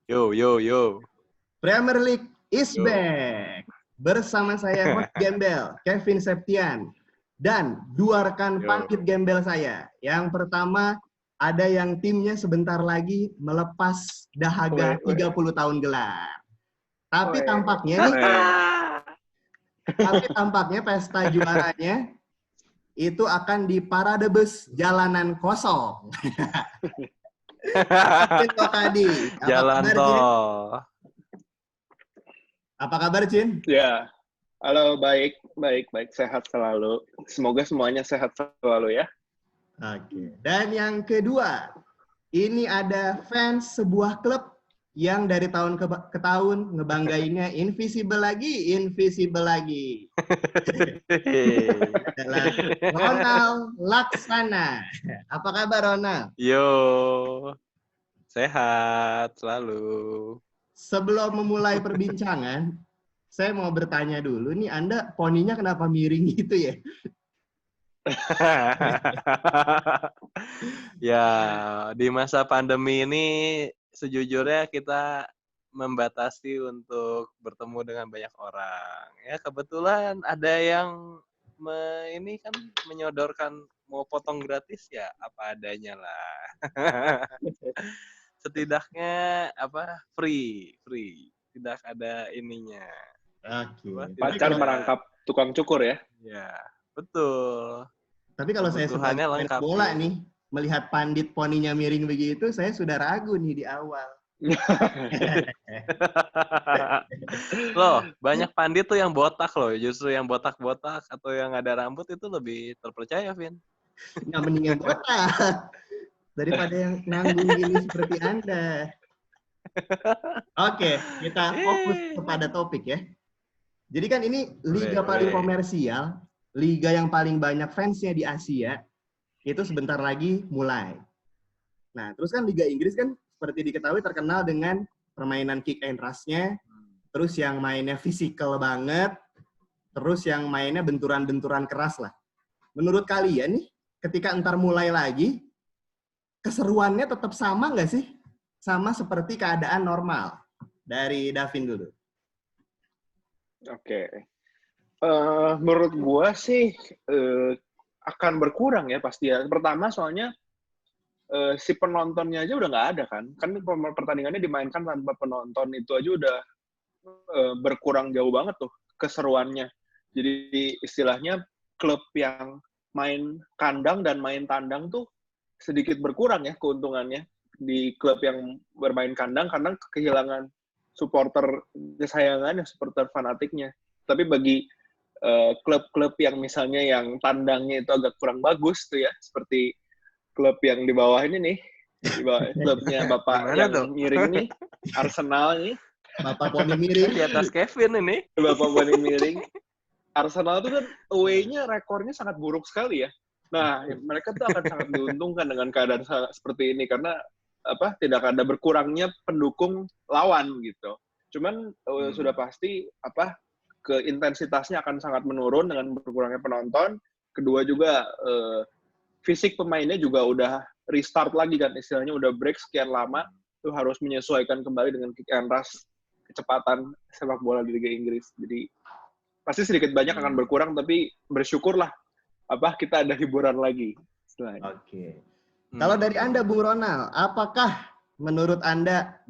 Yo, yo, yo. Premier League is Yo. back. Bersama saya host Gembel, Kevin Septian. Dan dua rekan pandit Gembel saya. Yang pertama, ada yang timnya sebentar lagi melepas dahaga 30 tahun gelar. Tapi tampaknya pesta juaranya itu akan di parade bus jalanan kosong. Jalan tol. Apa kabar, Cin? Ya, halo, baik, sehat selalu. Semoga semuanya sehat selalu ya. Oke. Dan yang kedua, ini ada fans sebuah klub yang dari tahun ke tahun ngebanggainnya invisible lagi. Adalah Ronald Laksana. Apa kabar, Ronald? Yo, sehat selalu. Sebelum memulai perbincangan, saya mau bertanya dulu, nih Anda poninya kenapa miring gitu ya? Ya, di masa pandemi ini sejujurnya kita membatasi untuk bertemu dengan banyak orang. Ya, kebetulan ada yang ini kan menyodorkan mau potong gratis ya apa adanya lah. Setidaknya free. Tidak ada ininya. Oke. Pacar merangkap tukang cukur ya? Ya, betul. Tapi kalau saya sebagai main bola nih, melihat pandit poninya miring begitu, saya sudah ragu nih di awal. Loh, banyak pandit tuh yang botak loh. Justru yang botak-botak atau yang ada rambut itu lebih terpercaya, Vin. Nggak mending yang botak. Daripada yang nanggung gini seperti Anda. Oke, kita fokus kepada topik ya. Jadi kan ini liga paling komersial, liga yang paling banyak fansnya di Asia, itu sebentar lagi mulai. Nah, terus kan Liga Inggris kan seperti diketahui terkenal dengan permainan kick and rush-nya, terus yang mainnya fisikal banget, terus yang mainnya benturan-benturan keras lah. Menurut kalian nih, ketika entar mulai lagi, keseruannya tetap sama nggak sih? Sama seperti keadaan normal? Dari Davin dulu. Oke. Menurut gua sih akan berkurang ya pasti ya. Pertama soalnya si penontonnya aja udah nggak ada kan. Kan pertandingannya dimainkan tanpa penonton, itu aja udah berkurang jauh banget tuh keseruannya. Jadi istilahnya klub yang main kandang dan main tandang tuh sedikit berkurang ya keuntungannya. Di klub yang bermain kandang karena kehilangan supporter kesayangan, supporter fanatiknya. Tapi bagi klub-klub yang misalnya yang tandangnya itu agak kurang bagus tuh ya, seperti klub yang di bawah ini nih, di bawah klubnya Bapak yang miring nih, Arsenal nih. Bapak poni miring. Di atas Kevin ini. Bapak poni miring. Arsenal itu kan away-nya rekornya sangat buruk sekali ya. Nah, mereka tuh akan sangat diuntungkan dengan keadaan seperti ini karena tidak ada berkurangnya pendukung lawan gitu. Cuman sudah pasti ke intensitasnya akan sangat menurun dengan berkurangnya penonton. Kedua juga fisik pemainnya juga udah restart lagi kan, istilahnya udah break sekian lama, tuh harus menyesuaikan kembali dengan kick and rush kecepatan sepak bola di Liga Inggris. Jadi pasti sedikit banyak akan berkurang, tapi bersyukurlah kita ada hiburan lagi setelahnya. Oke. Kalau dari Anda, Bung Ronald, apakah menurut Anda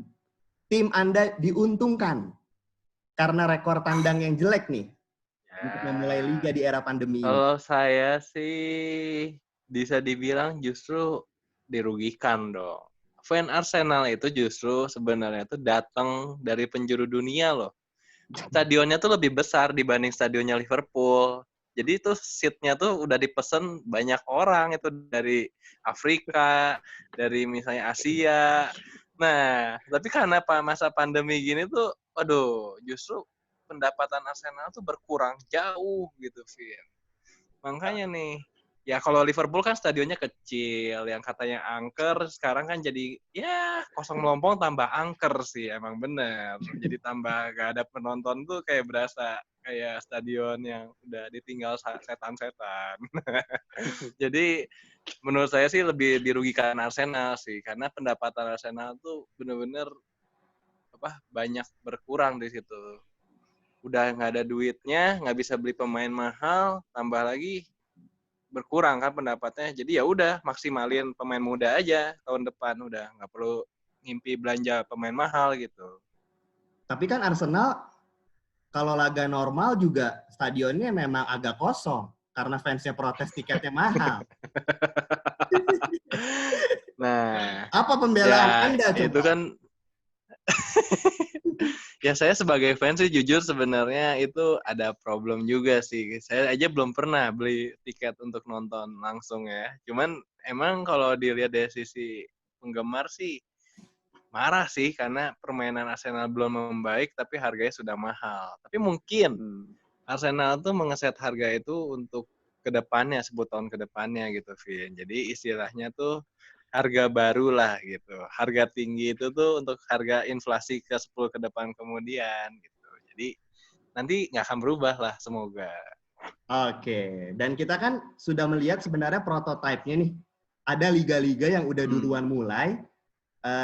tim Anda diuntungkan karena rekor tandang yang jelek nih untuk memulai liga di era pandemi ini? Kalau saya sih bisa dibilang justru dirugikan dong. Fan Arsenal itu justru sebenarnya tuh datang dari penjuru dunia loh. Stadionnya tuh lebih besar dibanding stadionnya Liverpool. Jadi itu seat-nya tuh udah dipesen banyak orang, itu dari Afrika, dari misalnya Asia. Nah, tapi karena masa pandemi gini tuh, aduh, justru pendapatan Arsenal tuh berkurang jauh gitu, Vin. Makanya nih, ya kalau Liverpool kan stadionnya kecil, yang katanya angker, sekarang kan jadi ya kosong melompong tambah angker sih, emang bener. Jadi tambah gak ada penonton tuh kayak berasa kayak stadion yang udah ditinggal setan-setan. Jadi menurut saya sih lebih dirugikan Arsenal sih, karena pendapatan Arsenal tuh bener-bener banyak berkurang di situ. Udah nggak ada duitnya, nggak bisa beli pemain mahal, tambah lagi berkurang kan pendapatnya. Jadi ya udah maksimalin pemain muda aja tahun depan, udah nggak perlu ngimpi belanja pemain mahal gitu. Tapi kan Arsenal kalau laga normal juga stadionnya memang agak kosong karena fansnya protes tiketnya mahal. Nah, Apa pembelaan ya Anda coba? itu kan ya saya sebagai fans sih jujur sebenarnya itu ada problem juga sih. Saya aja belum pernah beli tiket untuk nonton langsung ya. Cuman emang kalau dilihat dari sisi penggemar sih marah sih karena permainan Arsenal belum membaik tapi harganya sudah mahal. Tapi mungkin Arsenal tuh mengeset harga itu untuk kedepannya, 10 tahun kedepannya gitu, Vin. Jadi istilahnya tuh harga baru lah gitu. Harga tinggi itu tuh untuk harga inflasi ke 10 ke depan kemudian gitu. Jadi nanti nggak akan berubah lah semoga. Oke, dan kita kan sudah melihat sebenarnya prototipenya nih. Ada liga-liga yang udah duluan mulai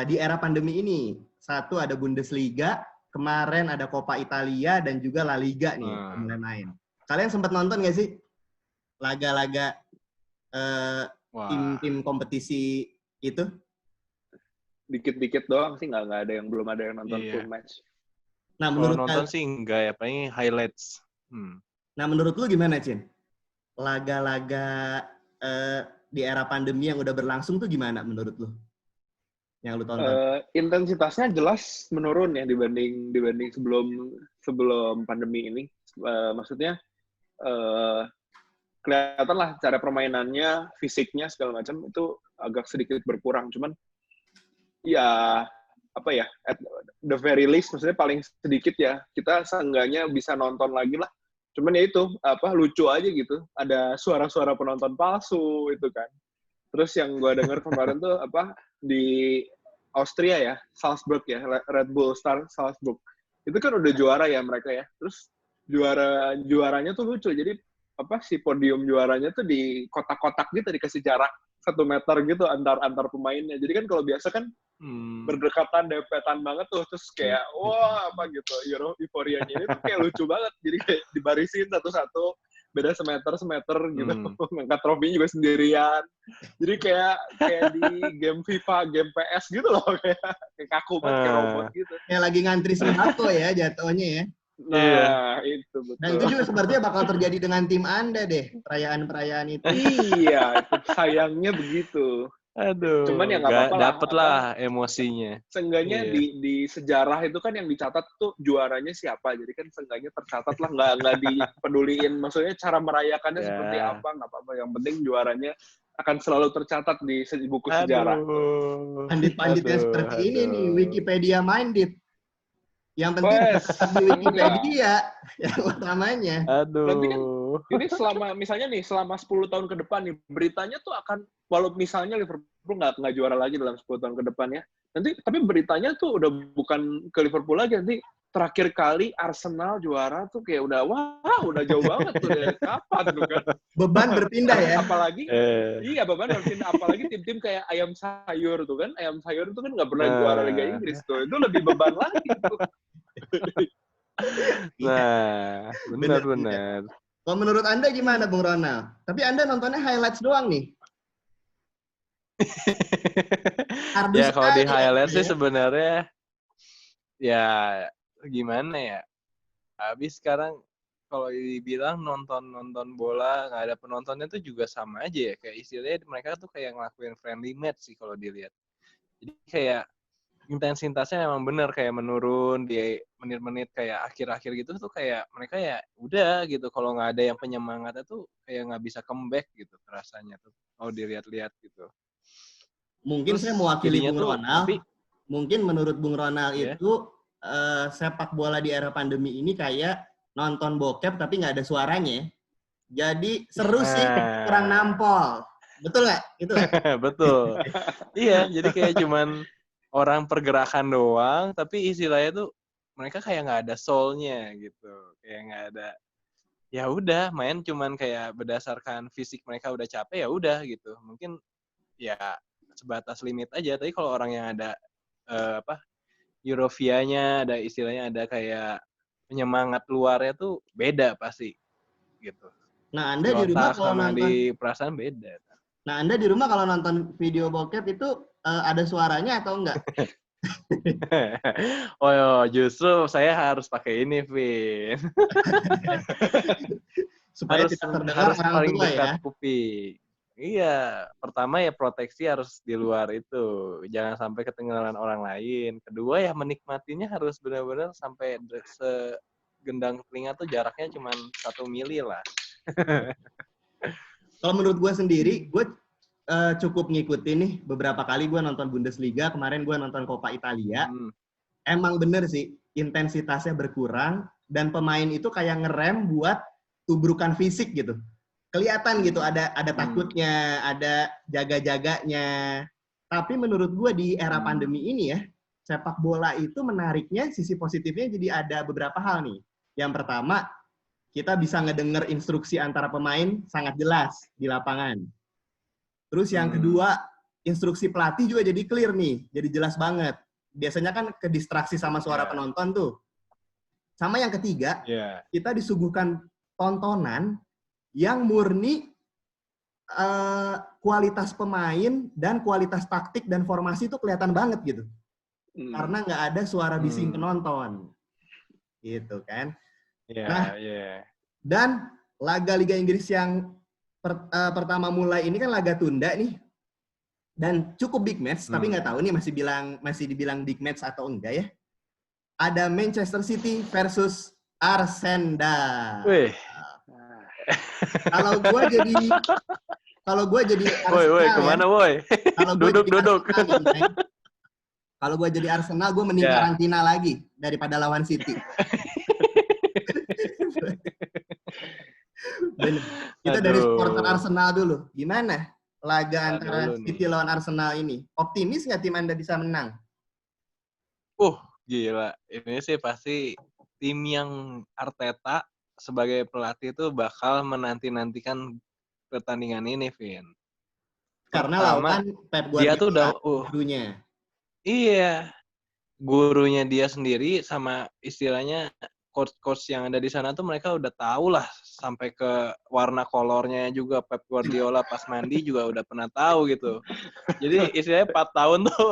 di era pandemi ini. Satu ada Bundesliga, kemarin ada Coppa Italia, dan juga La Liga nih mulai main. Kalian sempat nonton nggak sih laga-laga tim-tim kompetisi itu? Dikit-dikit doang sih, nggak ada yang belum ada yang nonton full match. Nah, menurut nonton sih enggak ya, paling highlights. Nah, menurut lu gimana, Cin? Laga-laga di era pandemi yang udah berlangsung tuh gimana menurut lu? Yang lu tonton? Intensitasnya jelas menurun ya dibanding sebelum pandemi ini. Maksudnya kelihatan lah cara permainannya, fisiknya segala macam itu agak sedikit berkurang. Cuman ya apa ya, at the very least, maksudnya paling sedikit ya kita seenggaknya bisa nonton lagi lah. Cuman ya itu lucu aja gitu. Ada suara-suara penonton palsu itu kan. Terus yang gue denger kemarin tuh di Austria ya, Salzburg ya, Red Bull Salzburg. Itu kan udah juara ya mereka ya. Terus juaranya tuh lucu. Jadi si podium juaranya tuh di kotak-kotak gitu, dikasih jarak 1 meter gitu antar pemainnya. Jadi kan kalau biasa kan berdekatan, dempetan banget tuh, terus kayak wah gitu, euforianya ini tuh kayak lucu banget. Jadi kayak dibarisin satu-satu, beda semeter gitu. Ngangkat trofi juga sendirian. Jadi kayak di game FIFA, game PS gitu loh, kayak kaku banget, kayak robot gitu. Kayak lagi ngantri sembako ya jatuhnya ya. Nah, itu betul. Dan itu juga sepertinya bakal terjadi dengan tim Anda deh, perayaan-perayaan itu. Iya, itu sayangnya begitu. Aduh, cuman ya nggak apa-apa lah. Dapet lah emosinya. Seenggaknya di sejarah itu kan yang dicatat tuh juaranya siapa. Jadi kan seenggaknya tercatat lah, nggak dipeduliin. Maksudnya cara merayakannya seperti apa, nggak apa-apa. Yang penting juaranya akan selalu tercatat di buku sejarah. Pandit-panditnya seperti ini nih, Wikipedia minded. Yang penting di Wikipedia yang utamanya. Tapi kan ini selama 10 tahun ke depan nih, beritanya tuh akan, walau misalnya Liverpool nggak juara lagi dalam 10 tahun ke depan ya, tapi beritanya tuh udah bukan ke Liverpool lagi, nanti terakhir kali Arsenal juara tuh kayak udah jauh banget tuh, dari kapan tuh kan. Beban berpindah ya. Apalagi beban berpindah, apalagi tim-tim kayak ayam sayur tuh kan, nggak pernah juara Liga Inggris tuh, itu lebih beban lagi tuh. Nah, benar. Kalau menurut Anda gimana, Bung Ronald? Tapi Anda nontonnya highlights doang nih. Ya kalau di highlights sih sebenarnya ya gimana ya? Habis sekarang kalau dibilang nonton bola nggak ada penontonnya tuh juga sama aja ya. Kayak istilahnya mereka tuh kayak ngelakuin friendly match sih kalau dilihat. Jadi kayak intensitasnya memang benar kayak menurun di menit-menit kayak akhir-akhir gitu tuh kayak mereka ya udah gitu, kalau nggak ada yang penyemangatnya tuh kayak nggak bisa comeback gitu rasanya tuh kalau dilihat-lihat gitu. Mungkin saya mewakili Bung Ronald. Mungkin menurut Bung Ronald itu sepak bola di era pandemi ini kayak nonton bokep tapi nggak ada suaranya. Jadi seru sih, kurang nampol. Betul nggak? Gitu nggak? Betul. Iya, jadi kayak cuman orang pergerakan doang, tapi istilahnya tuh mereka kayak nggak ada soul-nya gitu, kayak nggak ada. Ya udah, main cuman kayak berdasarkan fisik mereka udah capek ya udah gitu. Mungkin ya sebatas limit aja. Tapi kalau orang yang ada Eurovianya, ada istilahnya, ada kayak penyemangat luarnya tuh beda pasti gitu. Nah, Di Anda di rumah otak kalau sama nonton di perasaan beda. Nah, Anda di rumah kalau nonton video bokep itu ada suaranya atau enggak? Oh, justru saya harus pakai ini, Vin. Supaya tidak terdengar harus orang paling tua dekat ya. kuping. Iya, pertama ya proteksi harus di luar itu, jangan sampai ketinggalan orang lain. Kedua ya menikmatinya harus benar-benar sampai segendang telinga tuh jaraknya cuma 1 mili lah. Kalau menurut gue sendiri, gue cukup ngikutin nih beberapa kali gue nonton Bundesliga, kemarin gue nonton Coppa Italia. Emang bener sih, intensitasnya berkurang dan pemain itu kayak ngerem buat tubrukan fisik gitu. Kelihatan gitu, ada takutnya, ada jaga-jaganya. Tapi menurut gue di era pandemi ini ya, sepak bola itu menariknya, sisi positifnya jadi ada beberapa hal nih. Yang pertama, kita bisa ngedenger instruksi antara pemain sangat jelas di lapangan. Terus yang kedua, instruksi pelatih juga jadi clear nih, jadi jelas banget. Biasanya kan kedistraksi sama suara penonton tuh. Sama yang ketiga, kita disuguhkan tontonan yang murni kualitas pemain dan kualitas taktik dan formasi itu kelihatan banget gitu. Karena nggak ada suara bising penonton. Gitu kan. Dan laga Liga Inggris yang pertama mulai ini kan laga tunda nih. Dan cukup big match, tapi nggak tahu nih masih dibilang big match atau enggak ya. Ada Manchester City versus Arsenal. Kalau gue jadi Arsenal, woi, kemana woi? Duduk. Kalau gue jadi Arsenal, gue mending karantina lagi daripada lawan City. Bener. Kita dari supporter Arsenal dulu. Gimana laga antara City lawan Arsenal ini? Optimis nggak tim Anda bisa menang? Gila. Ini sih pasti tim yang Arteta sebagai pelatih itu bakal menanti-nantikan pertandingan ini, Vin. Karena lawan Pep Guardiola, dia tuh udah gurunya. Iya. Gurunya dia sendiri sama istilahnya coach yang ada di sana tuh mereka udah tahu lah sampai ke warna kolornya juga. Pep Guardiola pas mandi juga udah pernah tahu gitu. Jadi istilahnya 4 tahun tuh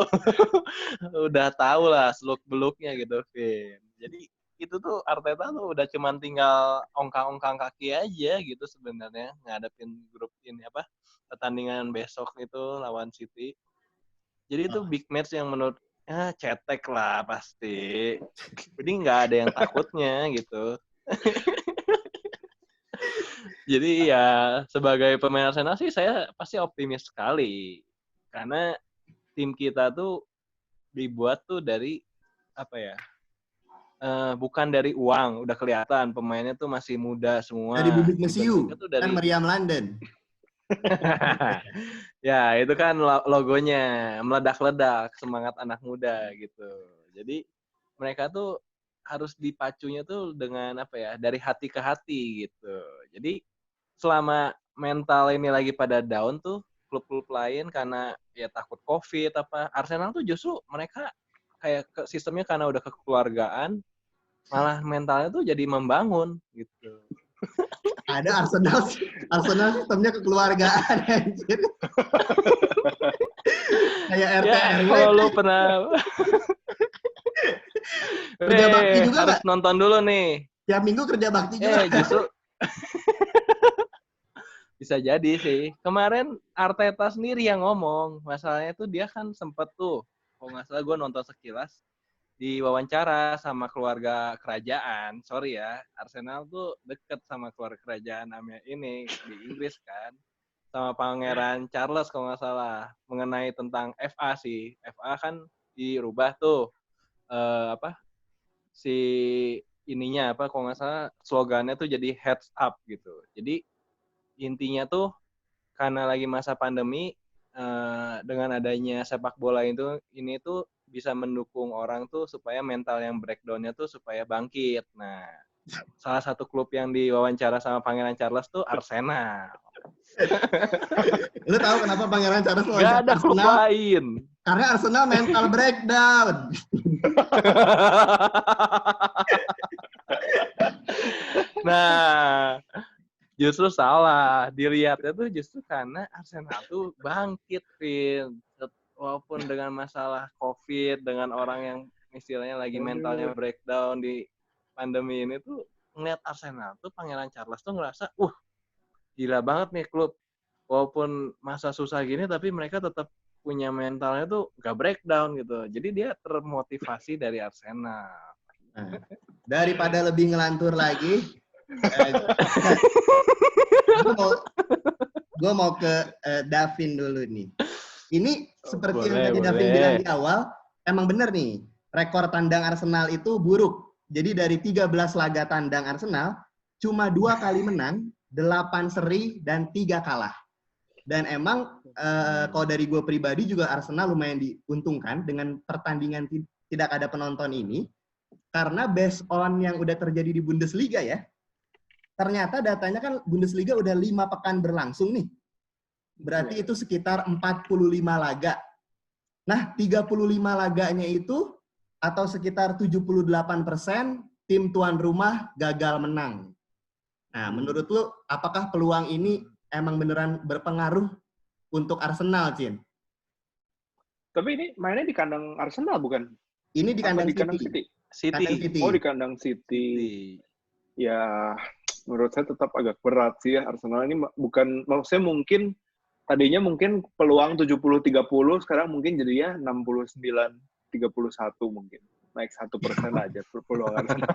udah tahu lah seluk-beluknya gitu, Vin. Jadi itu tuh Arteta tuh udah cuman tinggal ongkang-ongkang kaki aja gitu sebenarnya ngadepin grup ini pertandingan besok itu lawan City. Jadi itu big match yang menurut cetek lah pasti. Jadi nggak ada yang takutnya gitu. Jadi ya sebagai pemain Arsenal sih saya pasti optimis sekali. Karena tim kita tuh dibuat tuh dari bukan dari uang, udah kelihatan pemainnya tuh masih muda semua. Dari bibit mesiu, kan meriam London. Ya, itu kan logonya meledak-ledak, semangat anak muda gitu. Jadi mereka tuh harus dipacunya tuh dengan dari hati ke hati gitu. Jadi selama mental ini lagi pada down tuh klub-klub lain karena ya takut COVID Arsenal tuh justru mereka kayak sistemnya karena udah kekeluargaan malah mentalnya tuh jadi membangun gitu. Ada Arsenal sistemnya kekeluargaan anjir. Kayak RT RW. Kalau lu pernah kerja bakti juga harus gak? Nonton dulu nih. Tiap minggu kerja bakti juga. Justru bisa jadi sih. Kemarin Arteta sendiri yang ngomong. Masalahnya tuh dia kan sempet tuh, kalau nggak salah gue nonton sekilas, diwawancara sama keluarga kerajaan. Sorry ya, Arsenal tuh deket sama keluarga kerajaan ini di Inggris kan. Sama Pangeran Charles kalau nggak salah. Mengenai tentang FA sih. FA kan dirubah tuh. Si ininya kalau nggak salah slogannya tuh jadi heads up gitu. Jadi intinya tuh karena lagi masa pandemi dengan adanya sepak bola ini tuh bisa mendukung orang tuh supaya mental yang breakdown-nya tuh supaya bangkit. Nah, salah satu klub yang diwawancara sama Pangeran Charles tuh Arsenal. Lu tahu kenapa Pangeran Charles Gak ada klub lain. Karena Arsenal mental breakdown. Nah, justru salah. Dilihatnya tuh justru karena Arsenal tuh bangkit, Vin. Walaupun dengan masalah COVID, dengan orang yang istilahnya lagi mentalnya breakdown di pandemi ini tuh, ngeliat Arsenal tuh Pangeran Charles tuh ngerasa, gila banget nih klub. Walaupun masa susah gini, tapi mereka tetap punya mentalnya tuh gak breakdown gitu. Jadi dia termotivasi dari Arsenal. Nah, daripada lebih ngelantur lagi, gue mau ke Davin dulu nih. Ini seperti yang tadi Davin bilang di awal, emang bener nih, rekor tandang Arsenal itu buruk. Jadi dari 13 laga tandang Arsenal, cuma 2 kali menang, 8 seri, dan 3 kalah. Dan emang kalau dari gue pribadi juga Arsenal lumayan diuntungkan dengan pertandingan tidak ada penonton ini. Karena based on yang udah terjadi di Bundesliga ya, ternyata datanya kan Bundesliga udah 5 pekan berlangsung nih. Berarti itu sekitar 45 laga. Nah, 35 laganya itu, atau sekitar 78%, tim tuan rumah gagal menang. Nah, menurut lu, apakah peluang ini emang beneran berpengaruh untuk Arsenal, Cin? Tapi ini mainnya di kandang Arsenal bukan? Ini di kandang City. City. Oh, di kandang City. Ya, menurut saya tetap agak berat sih ya Arsenal ini. Bukan, maksudnya mungkin tadinya mungkin peluang 70-30, sekarang mungkin jadinya 69-31 mungkin. Naik 1% aja peluang Arsenal.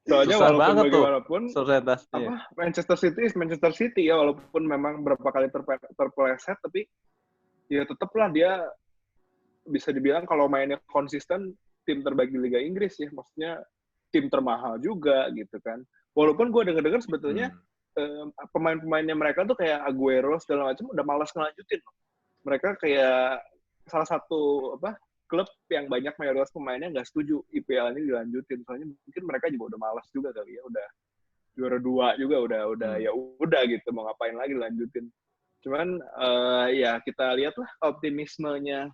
Soalnya susah walaupun bagaimanapun, Manchester City ya, walaupun memang berapa kali terpeleset, tapi ya tetaplah dia bisa dibilang kalau mainnya konsisten, tim terbaik di Liga Inggris ya. Maksudnya tim termahal juga gitu kan. Walaupun gue dengar sebetulnya pemain-pemainnya mereka tuh kayak Aguero segala macam udah malas ngelanjutin. Mereka kayak salah satu klub yang banyak mayoritas pemainnya nggak setuju IPL ini dilanjutin. Soalnya mungkin mereka juga udah malas juga kali ya, udah juara 2 juga udah ya udah gitu, mau ngapain lagi dilanjutin. Cuman ya kita lihatlah optimismenya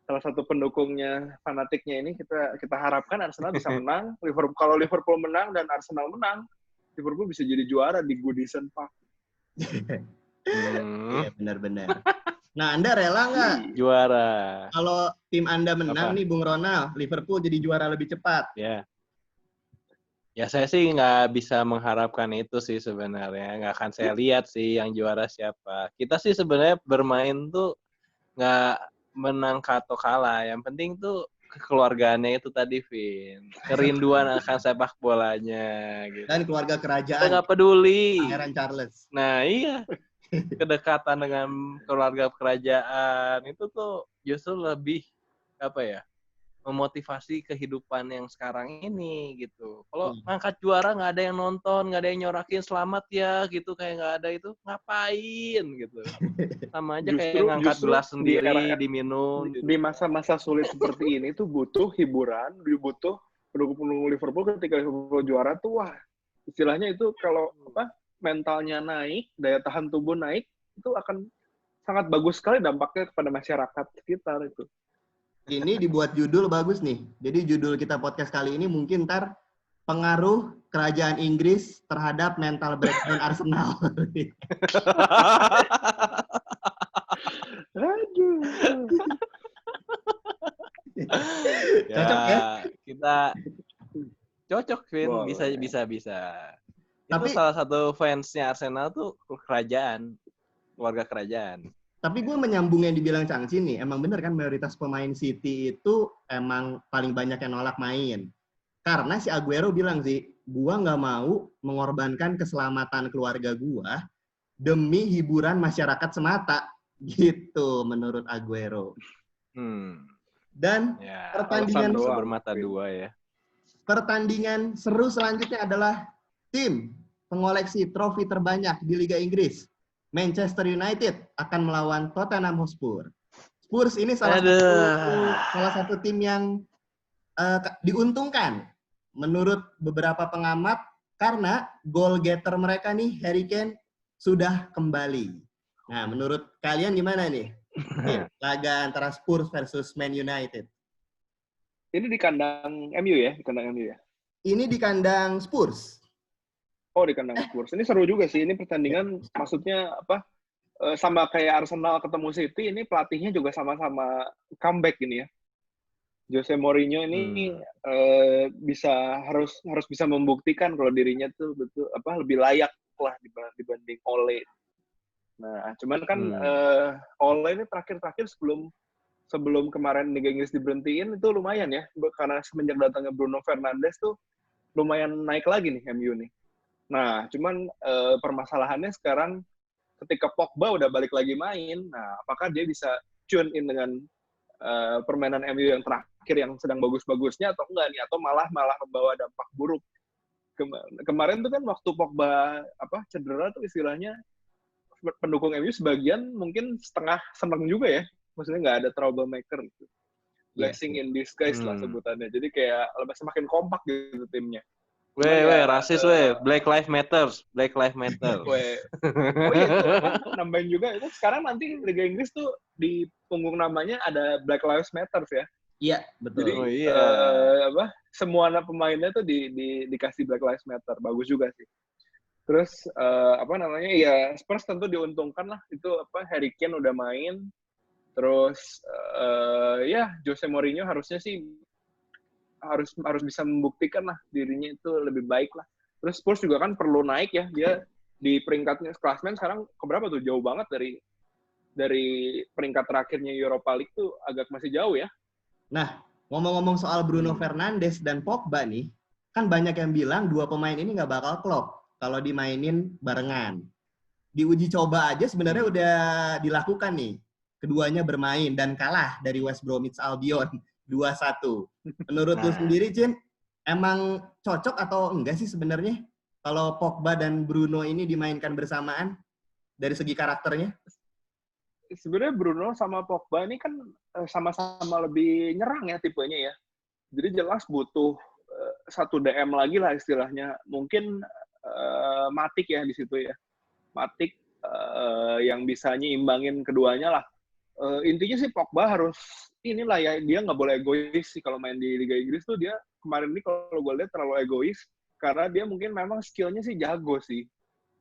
salah satu pendukungnya, fanatiknya ini, kita harapkan Arsenal bisa menang. Kalau Liverpool menang dan Arsenal menang, Liverpool bisa jadi juara di Goodison Park. Iya, benar-benar. Nah, Anda rela nggak juara kalau tim Anda menang nih, Bung Ronald, Liverpool jadi juara lebih cepat? Ya saya sih nggak bisa mengharapkan itu sih sebenarnya. Nggak akan saya lihat sih yang juara siapa. Kita sih sebenarnya bermain tuh nggak menang atau kalah. Yang penting tuh kekeluargaannya itu tadi, Vin. Kerinduan akan sepak bolanya. Gitu. Dan keluarga kerajaan. Kita nggak peduli. Pangeran Charles. Nah, iya. Kedekatan dengan keluarga kerajaan itu tuh justru lebih memotivasi kehidupan yang sekarang ini gitu. Kalau ngangkat juara nggak ada yang nonton, nggak ada yang nyorakin selamat ya gitu, kayak nggak ada itu, ngapain gitu. Sama aja kayak ngangkat gelas sendiri diminum. Di masa-masa sulit seperti ini tuh butuh hiburan, butuh pendukung Liverpool ketika Liverpool juara tuh wah, istilahnya itu kalau mentalnya naik, daya tahan tubuh naik, itu akan sangat bagus sekali dampaknya kepada masyarakat sekitar itu. Ini dibuat judul bagus nih. Jadi judul kita podcast kali ini mungkin ntar pengaruh kerajaan Inggris terhadap mental breakdown Arsenal. Aduh. Cocok ya? Kita cocok, Vin. Bisa. Tapi, itu salah satu fansnya Arsenal tuh kerajaan, keluarga kerajaan. Tapi gue menyambung yang dibilang Changchin nih, emang bener kan mayoritas pemain City itu emang paling banyak yang nolak main. Karena si Aguero bilang sih, gue nggak mau mengorbankan keselamatan keluarga gue demi hiburan masyarakat semata. Gitu menurut Aguero. Dan pertandingan bermata dua ya. Pertandingan seru selanjutnya adalah tim pengoleksi trofi terbanyak di Liga Inggris. Manchester United akan melawan Tottenham Hotspur. Spurs ini salah satu tim yang diuntungkan menurut beberapa pengamat karena goal getter mereka nih, Harry Kane, sudah kembali. Nah, menurut kalian gimana nih? Iya, laga antara Spurs versus Man United. Ini di kandang MU ya? Di kandang MU ya? Ini di kandang Spurs. Oh, di kandang Spurs. Ini seru juga sih. Ini pertandingan maksudnya apa? Sama kayak Arsenal ketemu City, ini pelatihnya juga sama-sama comeback ini ya. Jose Mourinho ini harus bisa membuktikan kalau dirinya tuh betul lebih layak lah dibanding Ole. Nah, cuman kan Ole ini terakhir sebelum kemarin Liga Inggris diberhentiin itu lumayan ya, karena semenjak datangnya Bruno Fernandes tuh lumayan naik lagi nih MU nih. Nah, cuman permasalahannya sekarang ketika Pogba udah balik lagi main, nah apakah dia bisa tune in dengan permainan MU yang terakhir yang sedang bagus-bagusnya atau enggak nih, atau malah membawa dampak buruk. Kemarin tuh kan waktu Pogba cedera tuh istilahnya pendukung MU sebagian mungkin setengah seneng juga ya, maksudnya nggak ada troublemaker gitu. Blessing in disguise lah sebutannya. Jadi kayak semakin kompak gitu timnya. Rasis Black Lives Matter. Oh iya, itu kan nambahin juga itu sekarang nanti Liga Inggris tuh di punggung namanya ada Black Lives Matter ya. Iya, betul. Jadi semua pemainnya tuh dikasih Black Lives Matter. Bagus juga sih. Terus ya Spurs tentu diuntungkan lah, itu Harry Kane udah main. Terus ya Jose Mourinho harusnya sih harus bisa membuktikan lah dirinya itu lebih baik lah. Terus Spurs juga kan perlu naik ya, dia di peringkatnya klasmen sekarang keberapa tuh, jauh banget dari peringkat terakhirnya Europa League tuh agak masih jauh ya. Nah, ngomong-ngomong soal Bruno Fernandes dan Pogba nih, kan banyak yang bilang dua pemain ini nggak bakal klop kalau dimainin barengan. Di uji coba aja sebenarnya udah dilakukan nih. Keduanya bermain dan kalah dari West Bromwich Albion 2-1. Menurut lu sendiri, Cin, emang cocok atau enggak sih sebenarnya kalau Pogba dan Bruno ini dimainkan bersamaan dari segi karakternya? Sebenarnya Bruno sama Pogba ini kan sama-sama lebih nyerang ya tipenya ya. Jadi jelas butuh satu DM lagi lah istilahnya. Mungkin Matic ya di situ ya. Matic yang bisa nyimbangin keduanya lah. Intinya sih Pogba harus inilah ya, dia nggak boleh egois sih kalau main di Liga Inggris tuh. Dia kemarin ini kalau gue lihat terlalu egois karena dia mungkin memang skillnya sih jago sih.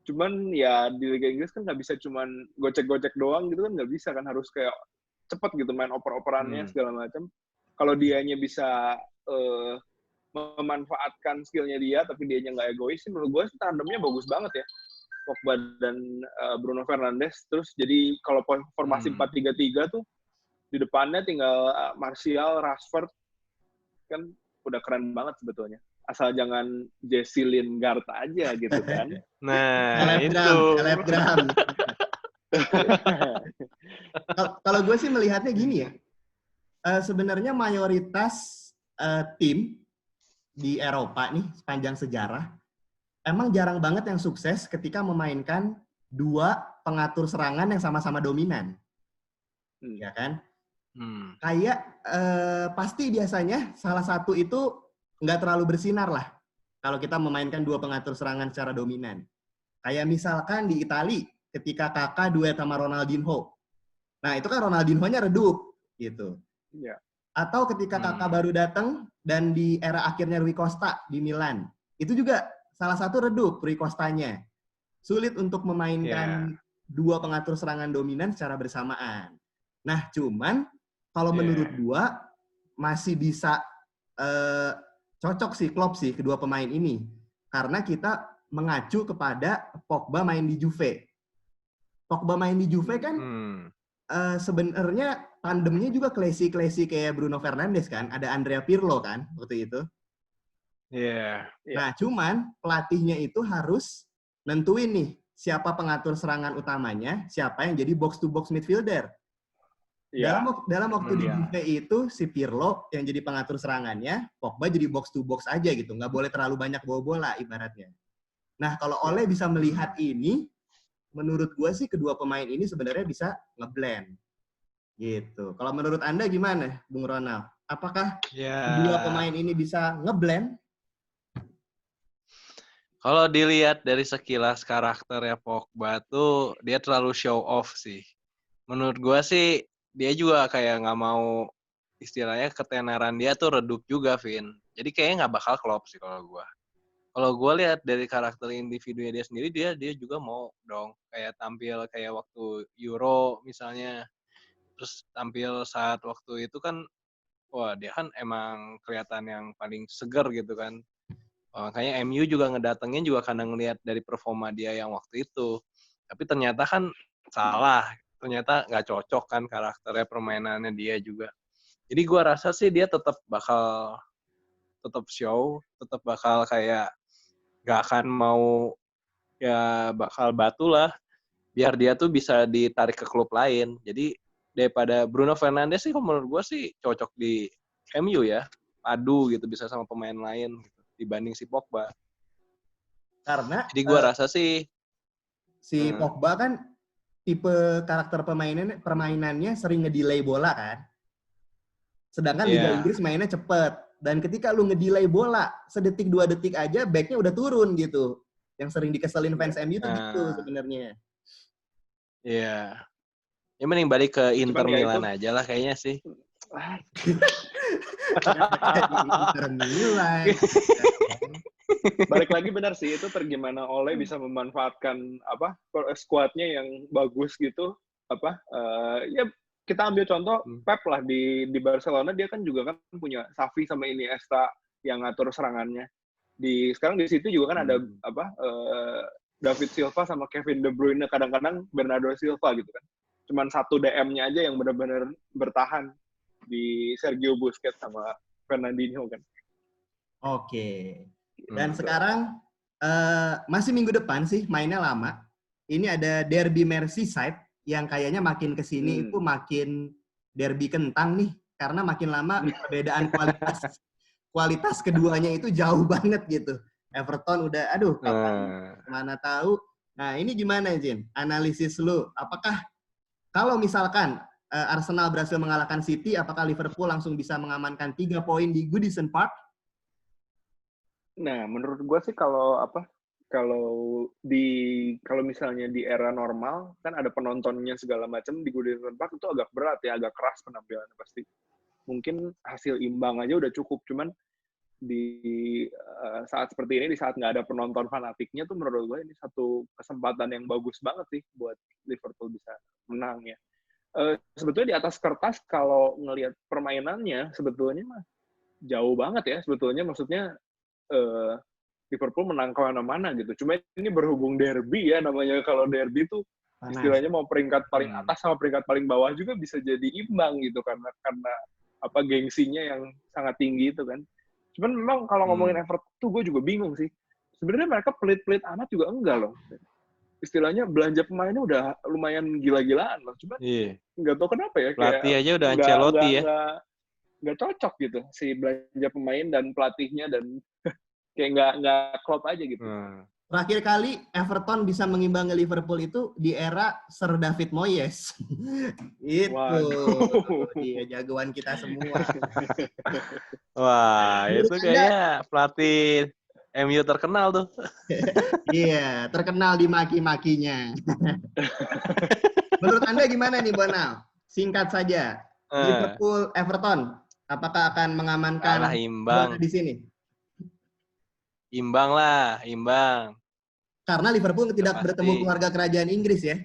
Cuman ya di Liga Inggris kan nggak bisa cuman gocek-gocek doang gitu kan, nggak bisa kan, harus kayak cepet gitu main oper-operannya segala macam. Kalau dianya bisa memanfaatkan skillnya dia tapi dianya nggak egois sih, menurut gue tandemnya bagus banget ya. Pogba dan Bruno Fernandes. Terus jadi kalau formasi 4-3-3 tuh di depannya tinggal Martial, Rashford, kan udah keren banget sebetulnya. Asal jangan Jesse Lingard aja gitu kan. Nah, Selebgram. Kalau gue sih melihatnya gini ya. Sebenarnya mayoritas tim di Eropa nih sepanjang sejarah emang jarang banget yang sukses ketika memainkan dua pengatur serangan yang sama-sama dominan. Ya kan? Kayak pasti biasanya salah satu itu nggak terlalu bersinar lah kalau kita memainkan dua pengatur serangan secara dominan. Kayak misalkan di Itali ketika Kakak duet sama Ronaldinho. Nah, itu kan Ronaldinho-nya redup gitu. Iya. Atau ketika Kakak baru datang dan di era akhirnya Rui Costa di Milan. Itu juga salah satu redup Rui Costanya. Sulit untuk memainkan dua pengatur serangan dominan secara bersamaan. Nah, cuman kalau menurut gua masih bisa cocok sih, klop sih kedua pemain ini. Karena kita mengacu kepada Pogba main di Juve. Pogba main di Juve kan sebenarnya tandemnya juga klasi-klasi kayak Bruno Fernandes kan. Ada Andrea Pirlo kan waktu itu. Iya. Nah, cuman pelatihnya itu harus nentuin nih siapa pengatur serangan utamanya, siapa yang jadi box-to-box midfielder. Dalam waktu di Juve itu si Pirlo yang jadi pengatur serangannya, Pogba jadi box-to-box aja gitu. Nggak boleh terlalu banyak bawa bola ibaratnya. Nah, kalau Ole bisa melihat ini, menurut gue sih kedua pemain ini sebenarnya bisa ngeblend. Gitu. Kalau menurut Anda gimana, Bung Ronald? Apakah kedua pemain ini bisa ngeblend? Kalau dilihat dari sekilas karakternya Pogba tuh dia terlalu show off sih. Menurut gua sih dia juga kayak nggak mau istilahnya ketenaran dia tuh redup juga, Vin. Jadi kayaknya nggak bakal klop sih kalau gua. Kalau gua lihat dari karakter individunya dia sendiri, dia juga mau dong kayak tampil kayak waktu Euro misalnya. Terus tampil saat waktu itu kan, wah dia kan emang kelihatan yang paling seger gitu kan. Makanya MU juga ngedatengin juga karena ngelihat dari performa dia yang waktu itu. Tapi ternyata kan salah. Ternyata nggak cocok kan karakternya, permainannya dia juga. Jadi gue rasa sih dia tetap bakal tetap show, tetap bakal kayak nggak akan mau ya bakal batu lah. Biar dia tuh bisa ditarik ke klub lain. Jadi daripada Bruno Fernandes sih menurut gue sih cocok di MU ya. Padu gitu bisa sama pemain lain gitu, dibanding si Pogba. Karena Jadi gue rasa sih si Pogba kan tipe karakter permainannya sering ngedelay bola kan. Sedangkan Liga Inggris mainnya cepet. Dan ketika lu ngedelay bola sedetik 2 detik aja, backnya udah turun gitu. Yang sering dikeselin fans MU itu gitu sebenarnya. Iya. Ya mending balik ke Inter Milan aja lah kayaknya sih. Inter Milan. Balik lagi benar sih, itu gimana Ole bisa memanfaatkan apa skuadnya yang bagus gitu, ya kita ambil contoh Pep lah di Barcelona, dia kan juga kan punya Xavi sama Iniesta yang ngatur serangannya. Sekarang di situ juga kan ada David Silva sama Kevin De Bruyne, kadang-kadang Bernardo Silva gitu kan. Cuman satu DM-nya aja yang benar-benar bertahan di Sergio Busquets sama Fernandinho kan. Oke. Dan sekarang masih minggu depan sih, mainnya lama. Ini ada Derby Merseyside yang kayaknya makin kesini itu makin derby kentang nih, karena makin lama perbedaan kualitas keduanya itu jauh banget gitu. Everton udah, aduh, kapan kemana tahu. Nah ini gimana Jin? Analisis lu, apakah kalau misalkan Arsenal berhasil mengalahkan City, apakah Liverpool langsung bisa mengamankan 3 poin di Goodison Park? Nah, menurut gue sih kalau misalnya di era normal kan ada penontonnya segala macam, di Goodison Park itu agak berat ya, agak keras penampilannya pasti. Mungkin hasil imbang aja udah cukup, cuman di saat seperti ini, di saat nggak ada penonton fanatiknya tuh menurut gue ini satu kesempatan yang bagus banget sih buat Liverpool bisa menang ya. Sebetulnya di atas kertas kalau ngelihat permainannya sebetulnya mah jauh banget ya sebetulnya, maksudnya Liverpool menang kemana-mana gitu. Cuma ini berhubung derby ya, namanya kalau derby tuh istilahnya mau peringkat paling atas sama peringkat paling bawah juga bisa jadi imbang gitu karena gengsinya yang sangat tinggi itu kan. Cuman memang kalau ngomongin Everton tuh gue juga bingung sih. Sebenarnya mereka pelit-pelit amat juga enggak loh. Istilahnya belanja pemainnya udah lumayan gila-gilaan loh. Cuman nggak tahu kenapa ya. Pelatih aja udah Ancelotti ya. Nggak cocok gitu si belanja pemain dan pelatihnya, dan kayak nggak klop aja gitu. Terakhir kali Everton bisa mengimbangi Liverpool itu di era Sir David Moyes. Itu dia jagoan kita semua. Wah, itu kayaknya pelatih MU terkenal tuh. Iya, terkenal di maki-makinya. Menurut Anda gimana nih, Bonal? Singkat saja. Liverpool, Everton, apakah akan mengamankan imbang di sini? Imbang lah, imbang. Karena Liverpool tidak bertemu keluarga kerajaan Inggris ya?